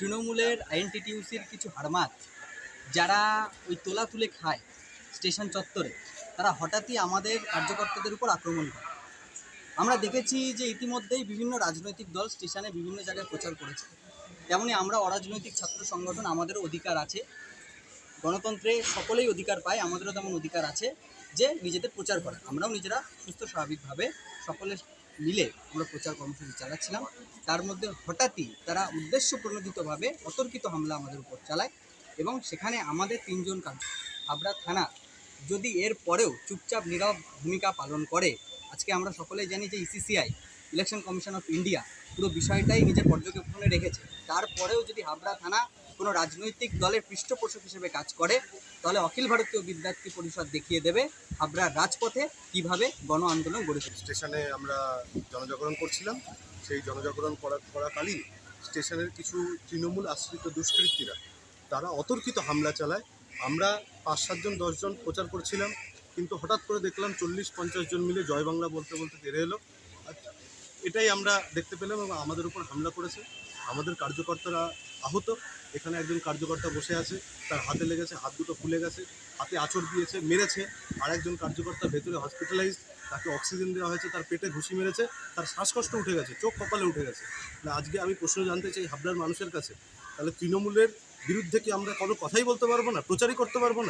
তৃণমূলের আইএনটিটিউসির কিছু হারমাত যারা ওই তোলা তুলে খায় স্টেশন চত্বরে, তারা হঠাৎই আমাদের কার্যকর্তাদের উপর আক্রমণ করে। আমরা দেখেছি যে ইতিমধ্যেই বিভিন্ন রাজনৈতিক দল স্টেশনে বিভিন্ন জায়গায় প্রচার করেছে। তেমনি আমরা অরাজনৈতিক ছাত্র সংগঠন, আমাদেরও অধিকার আছে, গণতন্ত্রে সকলেই অধিকার পায়, আমাদেরও তেমন অধিকার আছে যে নিজেদের প্রচার করা। আমরাও নিজেরা সুস্থ স্বাভাবিকভাবে সকলে মিলে আমরা প্রচার কর্মসূচি চালাচ্ছিলাম। তার মধ্যে হঠাৎই তারা উদ্দেশ্য প্রণোদিতভাবে অতর্কিত হামলা আমাদের উপর চালায় এবং সেখানে আমাদের 3 জন হাবড়া থানা যদি এর পরেও চুপচাপ নীরব ভূমিকা পালন করে, আজকে আমরা সকলেই জানি যে ইসিসিআই, ইলেকশন কমিশন অফ ইন্ডিয়া, পুরো বিষয়টাই নিজের পর্যবেক্ষণে রেখেছে। তারপরেও যদি হাবড়া থানা কোনো রাজনৈতিক দলের পৃষ্ঠপোষক হিসেবে কাজ করে, তাহলে অখিল ভারতীয় বিদ্যার্থী পরিষদ দেখিয়ে দেবে হাবড়ার রাজপথে কীভাবে গণ আন্দোলন গড়ে তোলে। স্টেশনে আমরা জনজাগরণ করছিলাম। সেই জনজাগরণ করাকালীন স্টেশনের কিছু তৃণমূল আশ্রিত দুষ্কৃতীরা তারা অতর্কিত হামলা চালায়। আমরা 5-7 জন 10 জন প্রচার করছিলাম, কিন্তু হঠাৎ করে দেখলাম 40-50 জন মিলে জয় বাংলা বলতে বলতে তেড়ে এলো। এটাই আমরা দেখতে পেলাম এবং আমাদের উপর হামলা করেছে। আমাদের কার্যকর্তারা আহত। এখানে একজন কার্যকর্তা বসে আছে, তার হাতে লেগেছে, হাত দুটো ফুলে গেছে, হাতে আঁচড় দিয়েছে, মেরেছে। আর একজন কার্যকর্তা ভেতরে হসপিটালাইজ, তাকে অক্সিজেন দেওয়া হয়েছে, তার পেটে ঘুষি মেরেছে, তার শ্বাসকষ্ট উঠে গেছে, চোখ কপালে উঠে গেছে। না, আজকে আমি প্রশ্ন জানতে চাই হাবড়ার মানুষের কাছে, তাহলে তৃণমূলের বিরুদ্ধে কি আমরা কোনো কথাই বলতে পারবো না, প্রচারই করতে পারবো না?